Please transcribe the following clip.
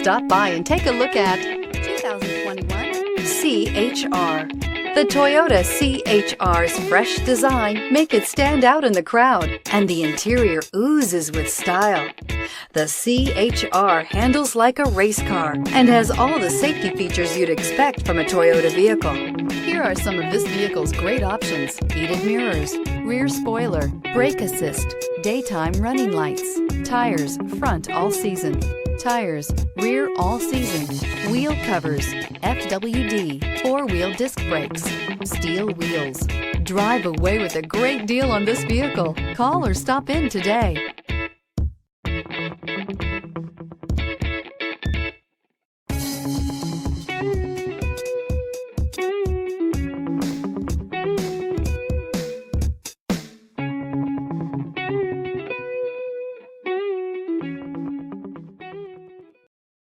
Stop by and take a look at 2021 CHR. The Toyota CHR's fresh design make it stand out in the crowd, and the interior oozes with style. The CHR handles like a race car and has all the safety features you'd expect from a Toyota vehicle. Here are some of this vehicle's great options: heated mirrors, rear spoiler, brake assist, daytime running lights, tires front all season, tires rear all season, wheel covers, FWD, four-wheel disc brakes, steel wheels. Drive away with a great deal on this vehicle. Call or stop in today.